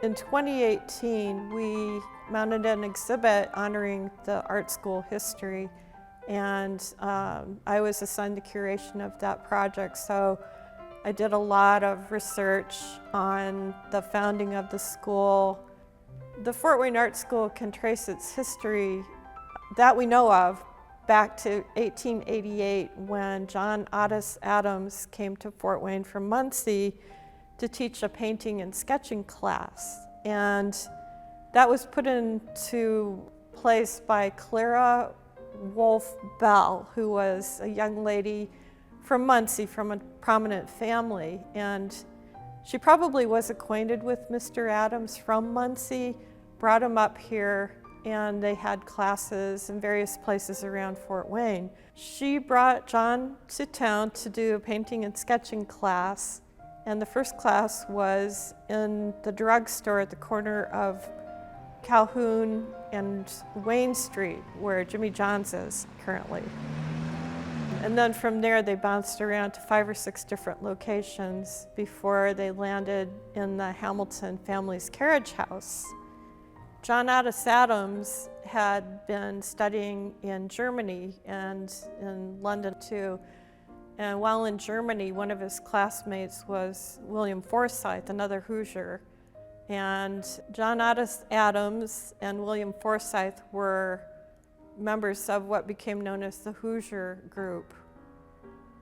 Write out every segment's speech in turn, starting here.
In 2018, we mounted an exhibit honoring the art school history, and I was assigned the curation of that project. So I did a lot of research on the founding of the school. The Fort Wayne Art School can trace its history that we know of back to 1888 when John Otis Adams came to Fort Wayne from Muncie to teach a painting and sketching class. And that was put into place by Clara Wolfe Bell, who was a young lady from Muncie, from a prominent family. And she probably was acquainted with Mr. Adams from Muncie, brought him up here, and they had classes in various places around Fort Wayne. She brought John to town to do a painting and sketching class, and the first class was in the drugstore at the corner of Calhoun and Wayne Street, where Jimmy John's is currently. And then from there, they bounced around to 5 or 6 different locations before they landed in the Hamilton family's carriage house. John Otis Adams had been studying in Germany and in London too. And while in Germany, one of his classmates was William Forsythe, another Hoosier. And John Otis Adams and William Forsythe were members of what became known as the Hoosier group.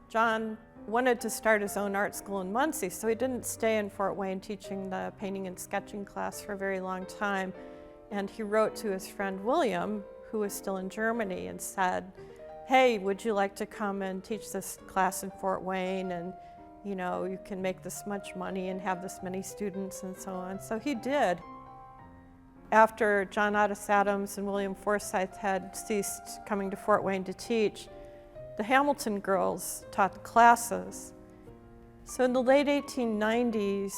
John wanted to start his own art school in Muncie, so he didn't stay in Fort Wayne teaching the painting and sketching class for a very long time. And he wrote to his friend William, who was still in Germany, and said, "Hey, would you like to come and teach this class in Fort Wayne? And you know, you can make this much money and have this many students," and so on. So he did. After John Otis Adams and William Forsythe had ceased coming to Fort Wayne to teach, the Hamilton girls taught the classes. So in the late 1890s,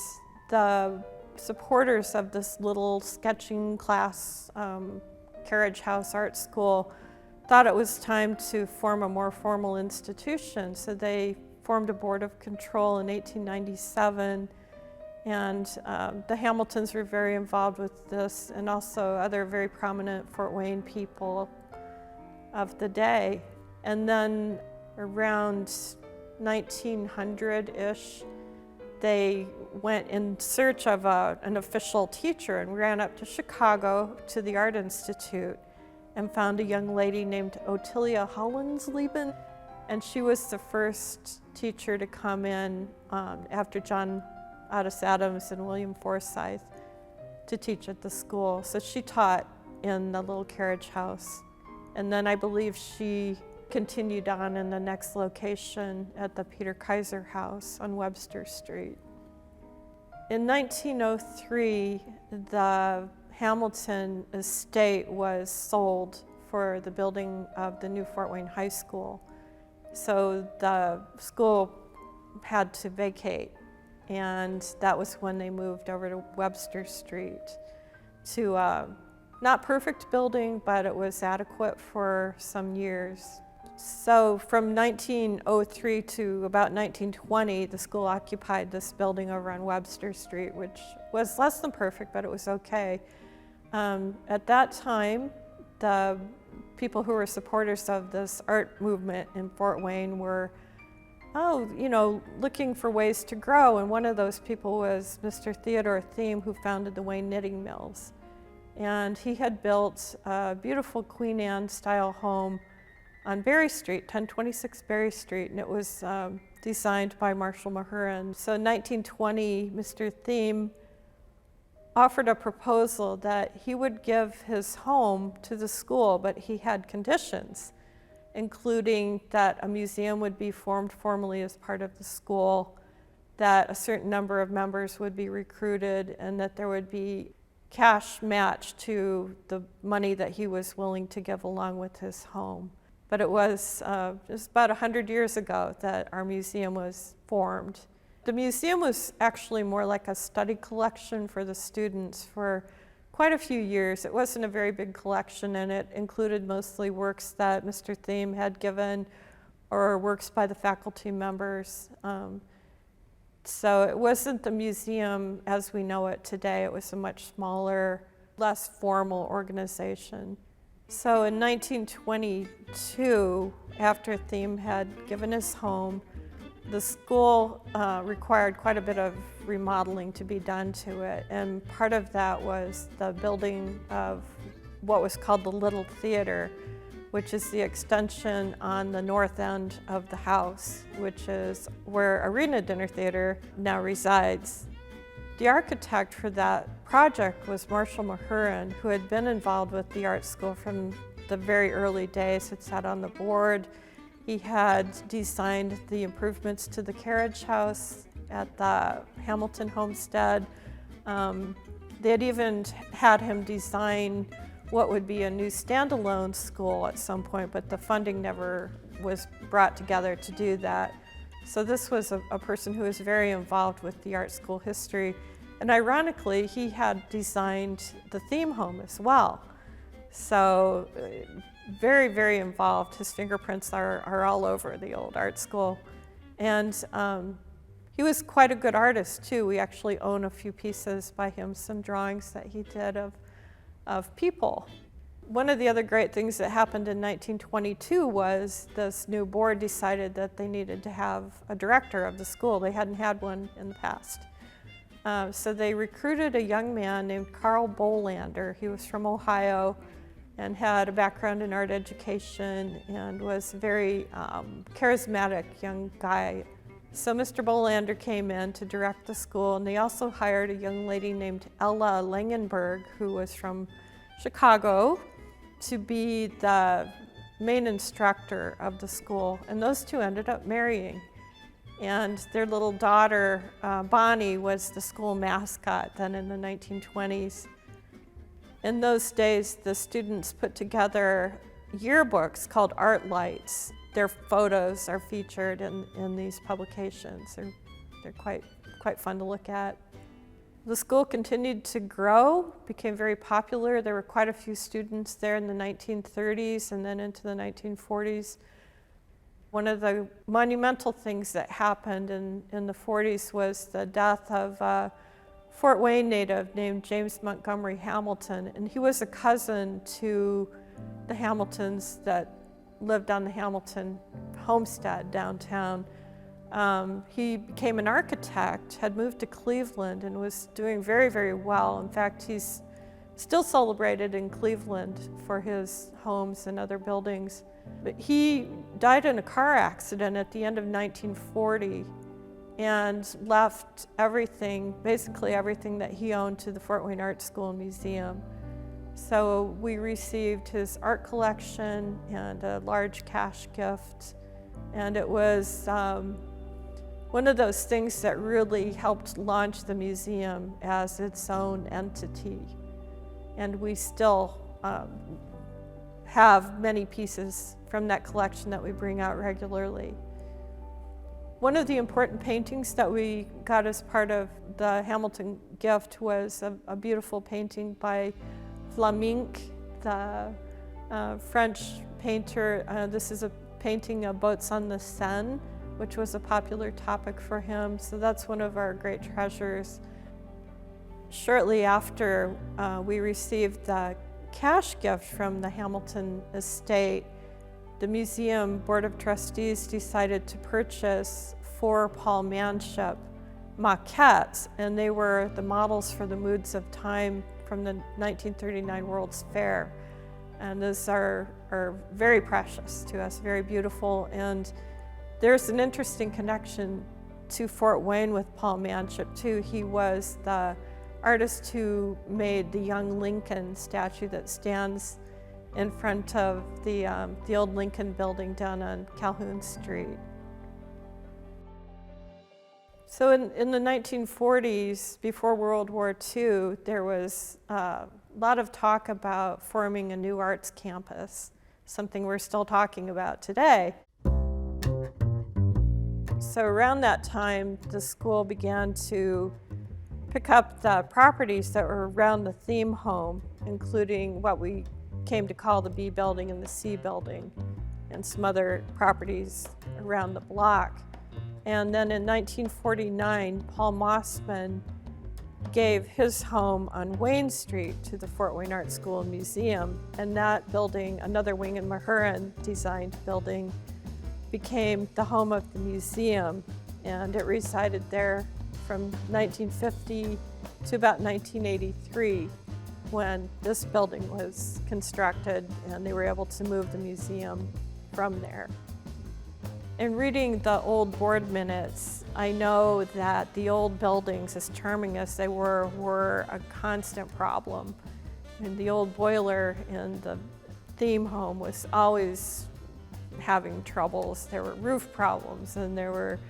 the supporters of this little sketching class, carriage house art school, thought it was time to form a more formal institution. So they formed a board of control in 1897, and the Hamiltons were very involved with this, and also other very prominent Fort Wayne people of the day. And then around 1900-ish, they went in search of an official teacher and ran up to Chicago to the Art Institute and found a young lady named Ottilia Hollandsleben. And she was the first teacher to come in after John Otis Adams and William Forsythe to teach at the school. So she taught in the little carriage house. And then I believe she continued on in the next location at the Peter Kaiser House on Webster Street. In 1903, the Hamilton estate was sold for the building of the new Fort Wayne High School. So the school had to vacate, and that was when they moved over to Webster Street to a not perfect building, but it was adequate for some years. So from 1903 to about 1920, the school occupied this building over on Webster Street, which was less than perfect, but it was okay. At that time, the people who were supporters of this art movement in Fort Wayne were, looking for ways to grow. And one of those people was Mr. Theodore Thieme, who founded the Wayne Knitting Mills. And he had built a beautiful Queen Anne style home on Berry Street, 1026 Berry Street, and it was designed by Marshall Mahurin. So in 1920, Mr. Thieme offered a proposal that he would give his home to the school, but he had conditions, including that a museum would be formed formally as part of the school, that a certain number of members would be recruited, and that there would be cash match to the money that he was willing to give along with his home. But it was just about 100 years ago that our museum was formed. The museum was actually more like a study collection for the students for quite a few years. It wasn't a very big collection, and it included mostly works that Mr. Thieme had given or works by the faculty members. So it wasn't the museum as we know it today. It was a much smaller, less formal organization. So in 1922, after Thieme had given his home, the school required quite a bit of remodeling to be done to it, and part of that was the building of what was called the Little Theater, which is the extension on the north end of the house, which is where Arena Dinner Theater now resides. The architect for that project was Marshall Mahurin, who had been involved with the art school from the very early days, had sat on the board. He had designed the improvements to the carriage house at the Hamilton homestead. They had even had him design what would be a new standalone school at some point, but the funding never was brought together to do that. So this was a person who was very involved with the art school history. And ironically, he had designed the Thieme home as well. So very, very involved. His fingerprints are all over the old art school. And he was quite a good artist too. We actually own a few pieces by him, some drawings that he did of people. One of the other great things that happened in 1922 was this new board decided that they needed to have a director of the school. They hadn't had one in the past. So they recruited a young man named Carl Bolander. He was from Ohio and had a background in art education and was a very charismatic young guy. So Mr. Bolander came in to direct the school, and they also hired a young lady named Ella Langenberg, who was from Chicago, to be the main instructor of the school. And those two ended up marrying. And their little daughter, Bonnie, was the school mascot then in the 1920s. In those days, the students put together yearbooks called Art Lights. Their photos are featured in these publications. They're quite fun to look at. The school continued to grow, became very popular. There were quite a few students there in the 1930s and then into the 1940s. One of the monumental things that happened in the 40s was the death of a Fort Wayne native named James Montgomery Hamilton, and he was a cousin to the Hamiltons that lived on the Hamilton homestead downtown. He became an architect, had moved to Cleveland, and was doing very, very well. In fact, he's still celebrated in Cleveland for his homes and other buildings. But he died in a car accident at the end of 1940 and left everything, basically everything that he owned, to the Fort Wayne Art School and Museum. So we received his art collection and a large cash gift. And it was one of those things that really helped launch the museum as its own entity. And we still have many pieces from that collection that we bring out regularly. One of the important paintings that we got as part of the Hamilton gift was a beautiful painting by Vlaminck, the French painter. This is a painting of boats on the Seine, which was a popular topic for him. So that's one of our great treasures. Shortly after we received the cash gift from the Hamilton estate, the museum board of trustees decided to purchase 4 Paul Manship maquettes, and they were the models for the Moods of Time from the 1939 World's Fair. And those are very precious to us, very beautiful. And there's an interesting connection to Fort Wayne with Paul Manship too. He was the artist who made the young Lincoln statue that stands in front of the old Lincoln building down on Calhoun Street. So in the 1940s, before World War II, there was a lot of talk about forming a new arts campus, something we're still talking about today. So around that time, the school began to pick up the properties that were around the Thieme home, including what we came to call the B building and the C building, and some other properties around the block. And then in 1949, Paul Mossman gave his home on Wayne Street to the Fort Wayne Art School and Museum. And that building, another Wing and Mahurin designed building, became the home of the museum. And it resided there from 1950 to about 1983, when this building was constructed and they were able to move the museum from there. In reading the old board minutes, I know that the old buildings, as charming as they were a constant problem. And the old boiler in the theme home was always having troubles. There were roof problems, and there were,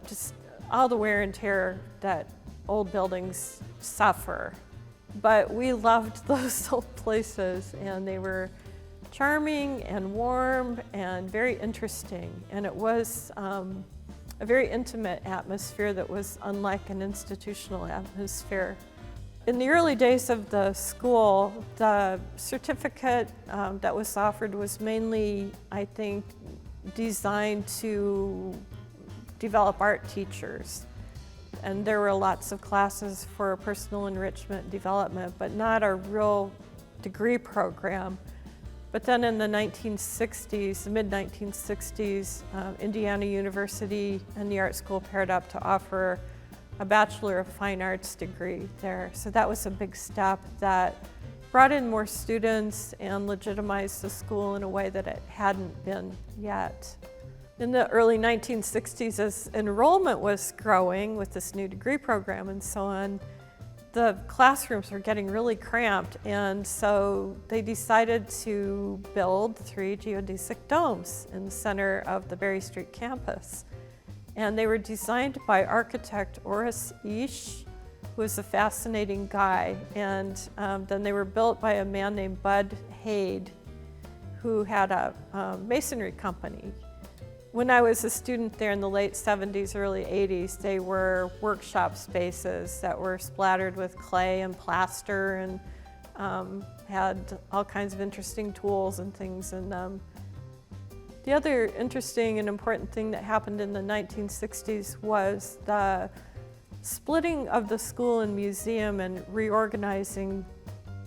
just all the wear and tear that old buildings suffer. But we loved those old places, and they were charming and warm and very interesting. And it was a very intimate atmosphere that was unlike an institutional atmosphere. In the early days of the school, the certificate that was offered was mainly, I think, designed to develop art teachers. And there were lots of classes for personal enrichment and development, but not a real degree program. But then in the 1960s, the mid-1960s, Indiana University and the art school paired up to offer a Bachelor of Fine Arts degree there. So that was a big step that brought in more students and legitimized the school in a way that it hadn't been yet. In the early 1960s, as enrollment was growing with this new degree program and so on, the classrooms were getting really cramped, and so they decided to build 3 geodesic domes in the center of the Berry Street campus. And they were designed by architect Oris Ish, who was a fascinating guy, and then they were built by a man named Bud Haid, who had a masonry company. When I was a student there in the late 70s, early 80s, they were workshop spaces that were splattered with clay and plaster and had all kinds of interesting tools and things in them. The other interesting and important thing that happened in the 1960s was the splitting of the school and museum and reorganizing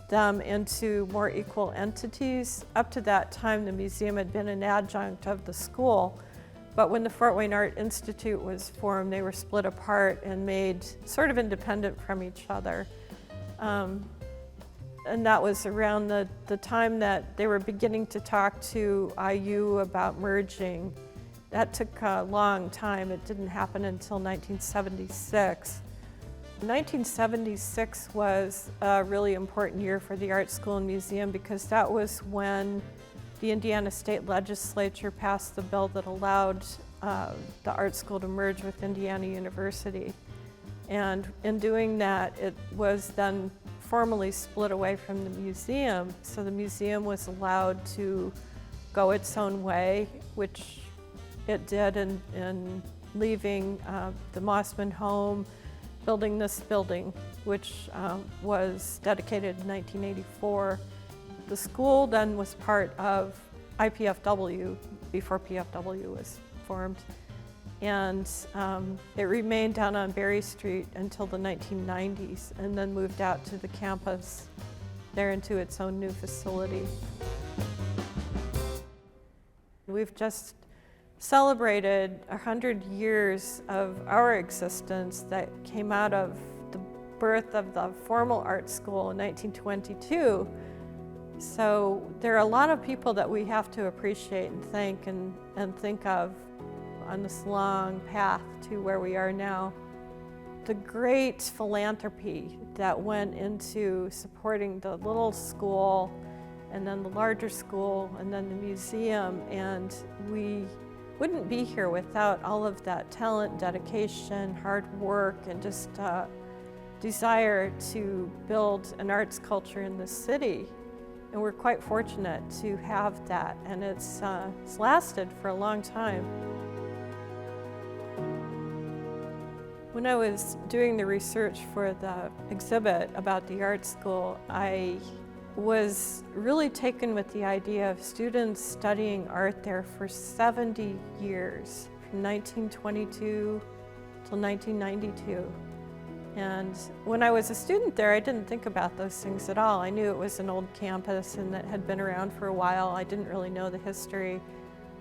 them into more equal entities. Up to that time, the museum had been an adjunct of the school. But when the Fort Wayne Art Institute was formed, they were split apart and made sort of independent from each other. And that was around the time that they were beginning to talk to IU about merging. That took a long time. It didn't happen until 1976. 1976 was a really important year for the art school and museum because that was when the Indiana State Legislature passed the bill that allowed the art school to merge with Indiana University. And in doing that, it was then formally split away from the museum. So the museum was allowed to go its own way, which it did in leaving the Mossman home, building this building, which was dedicated in 1984. The school then was part of IPFW before PFW was formed. And it remained down on Berry Street until the 1990s and then moved out to the campus there into its own new facility. We've just celebrated 100 years of our existence that came out of the birth of the formal art school in 1922. So there are a lot of people that we have to appreciate and thank and think of on this long path to where we are now. The great philanthropy that went into supporting the little school and then the larger school and then the museum, and we wouldn't be here without all of that talent, dedication, hard work, and just desire to build an arts culture in the city. And we're quite fortunate to have that, and it's lasted for a long time. When I was doing the research for the exhibit about the art school, I was really taken with the idea of students studying art there for 70 years. from 1922 till 1992. And when I was a student there, I didn't think about those things at all. I knew it was an old campus and that had been around for a while. I didn't really know the history.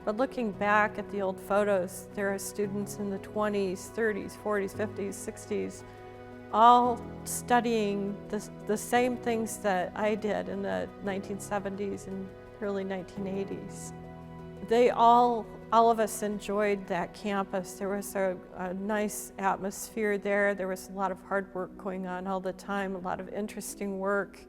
But looking back at the old photos, there are students in the 20s, 30s, 40s, 50s, 60s, all studying the same things that I did in the 1970s and early 1980s. They all of us enjoyed that campus. There was a nice atmosphere there. There was a lot of hard work going on all the time, a lot of interesting work.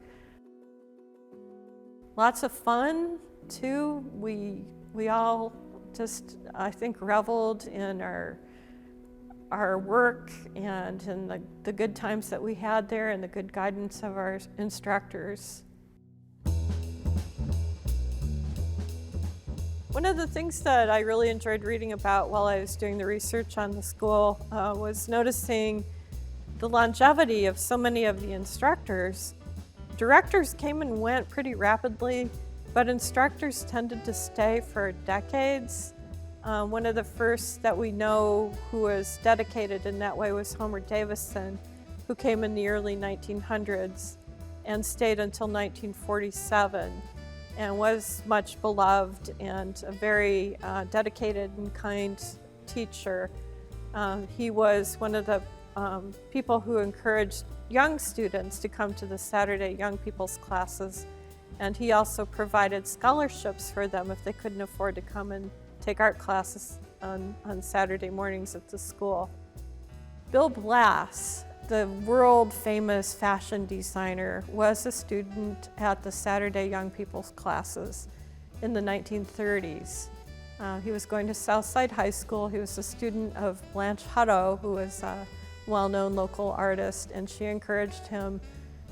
Lots of fun, too. We all just, I think, reveled in our work and in the good times that we had there and the good guidance of our instructors. One of the things that I really enjoyed reading about while I was doing the research on the school was noticing the longevity of so many of the instructors. Directors came and went pretty rapidly, but instructors tended to stay for decades. One of the first that we know who was dedicated in that way was Homer Davison, who came in the early 1900s and stayed until 1947 and was much beloved and a very dedicated and kind teacher. He was one of the people who encouraged young students to come to the Saturday Young People's classes, and he also provided scholarships for them if they couldn't afford to come and take art classes on Saturday mornings at the school. Bill Blass, the world-famous fashion designer, was a student at the Saturday Young People's classes in the 1930s. He was going to Southside High School. He was a student of Blanche Hutto, who was a well-known local artist, and she encouraged him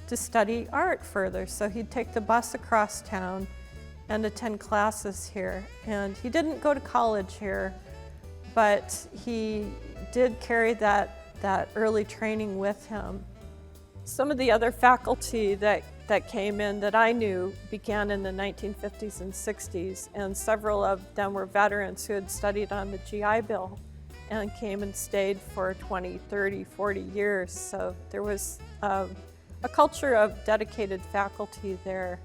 to study art further. So he'd take the bus across town and attend classes here. And he didn't go to college here, but he did carry that early training with him. Some of the other faculty that came in that I knew began in the 1950s and 60s, and several of them were veterans who had studied on the GI Bill and came and stayed for 20, 30, 40 years. So there was a culture of dedicated faculty there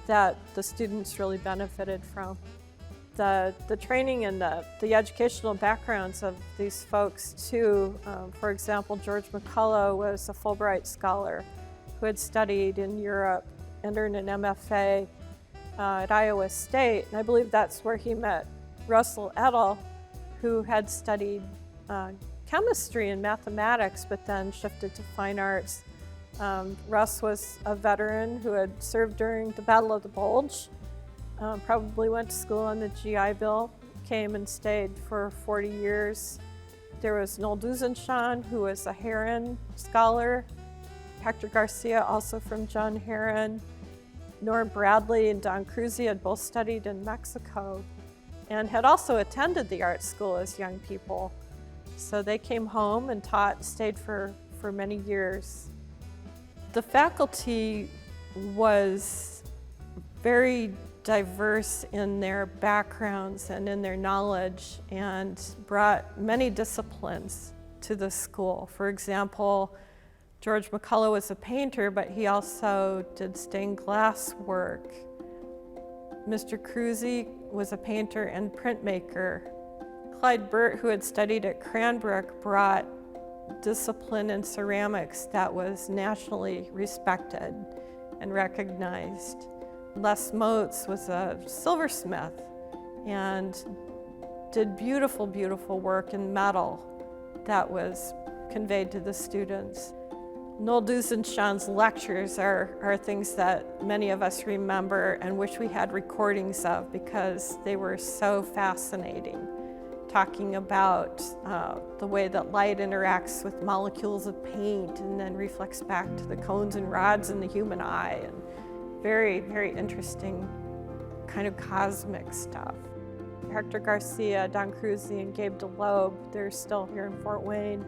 that the students really benefited from. The training and the educational backgrounds of these folks too. For example, George McCullough was a Fulbright scholar who had studied in Europe and earned an MFA at Iowa State. And I believe that's where he met Russell Edel, who had studied chemistry and mathematics, but then shifted to fine arts. Russ was a veteran who had served during the Battle of the Bulge, probably went to school on the GI Bill, came and stayed for 40 years. There was Noel Duzenschan, who was a Herron scholar. Hector Garcia, also from John Herron. Norm Bradley and Don Cruzy had both studied in Mexico and had also attended the art school as young people. So they came home and stayed for many years. The faculty was very diverse in their backgrounds and in their knowledge and brought many disciplines to the school. For example, George McCullough was a painter, but he also did stained glass work. Mr. Cruzy was a painter and printmaker. Clyde Burt, who had studied at Cranbrook, brought discipline in ceramics that was nationally respected and recognized. Les Moats was a silversmith and did beautiful, beautiful work in metal that was conveyed to the students. Noel Duzenschan's lectures are things that many of us remember and wish we had recordings of because they were so fascinating. Talking about the way that light interacts with molecules of paint and then reflects back to the cones and rods in the human eye, and very, very interesting kind of cosmic stuff. Hector Garcia, Don Cruzy, and Gabe DeLobe, they're still here in Fort Wayne.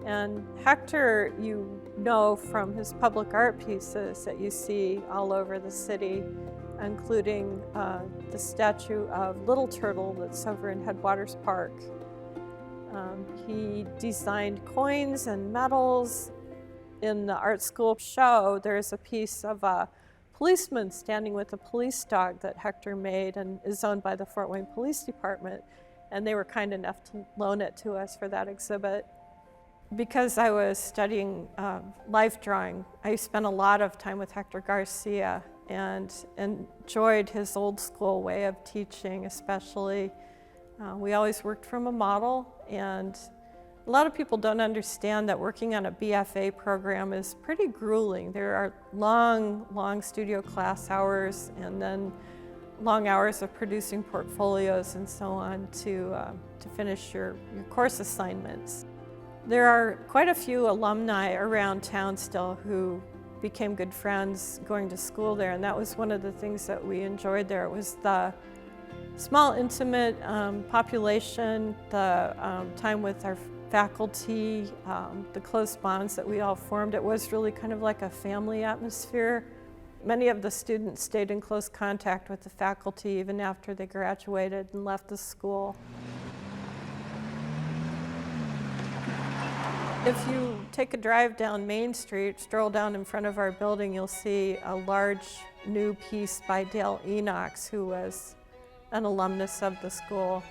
And Hector, you know from his public art pieces that you see all over the city, including the statue of Little Turtle that's over in Headwaters Park. He designed coins and medals. In the art school show, there's a piece of a policeman standing with a police dog that Hector made and is owned by the Fort Wayne Police Department. And they were kind enough to loan it to us for that exhibit. Because I was studying life drawing, I spent a lot of time with Hector Garcia and enjoyed his old school way of teaching, especially. We always worked from a model, and a lot of people don't understand that working on a BFA program is pretty grueling. There are long studio class hours and then long hours of producing portfolios and so on to finish your course assignments. There are quite a few alumni around town still who became good friends going to school there, and that was one of the things that we enjoyed there. It was the small, intimate population, the time with our faculty, the close bonds that we all formed. It was really kind of like a family atmosphere. Many of the students stayed in close contact with the faculty even after they graduated and left the school. If you take a drive down Main Street, stroll down in front of our building, you'll see a large new piece by Dale Enochs, who was an alumnus of the school,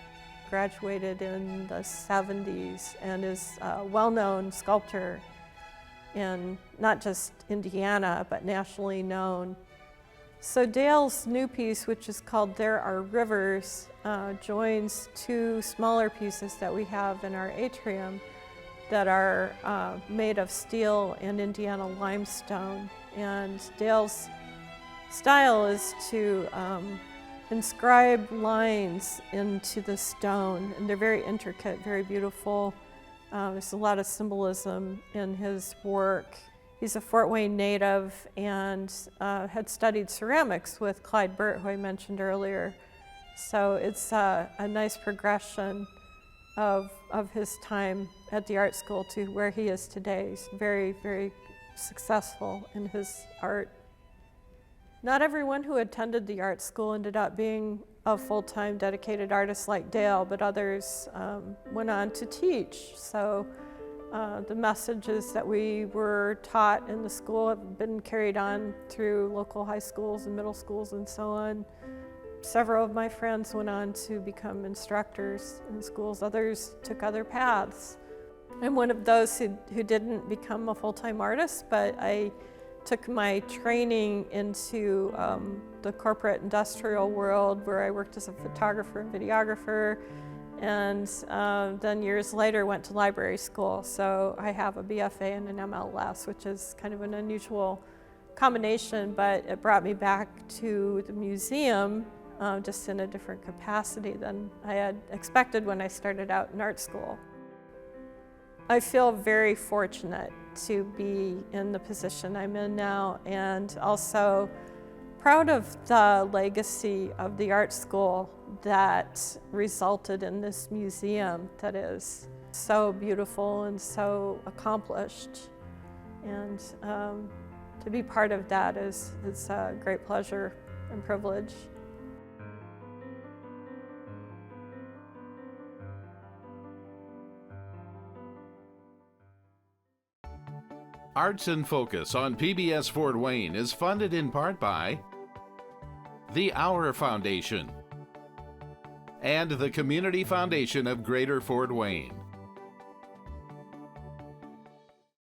graduated in the 70s, and is a well-known sculptor in not just Indiana, but nationally known. So Dale's new piece, which is called There Are Rivers, joins two smaller pieces that we have in our atrium that are made of steel and Indiana limestone. And Dale's style is to inscribe lines into the stone, and they're very intricate, very beautiful. There's a lot of symbolism in his work. He's a Fort Wayne native and had studied ceramics with Clyde Burt, who I mentioned earlier. So it's a nice progression of his time at the art school to where he is today. He's very, very successful in his art. Not everyone who attended the art school ended up being a full-time dedicated artist like Dale, but others went on to teach. So the messages that we were taught in the school have been carried on through local high schools and middle schools and so on. Several of my friends went on to become instructors in schools. Others took other paths. I'm one of those who didn't become a full-time artist, but I took my training into the corporate industrial world, where I worked as a photographer and videographer, and then years later went to library school. So I have a BFA and an MLS, which is kind of an unusual combination, but it brought me back to the museum just in a different capacity than I had expected when I started out in art school. I feel very fortunate to be in the position I'm in now, and also proud of the legacy of the art school that resulted in this museum that is so beautiful and so accomplished. And to be part of that is a great pleasure and privilege. Arts in Focus on PBS Fort Wayne is funded in part by the Our Foundation and the Community Foundation of Greater Fort Wayne.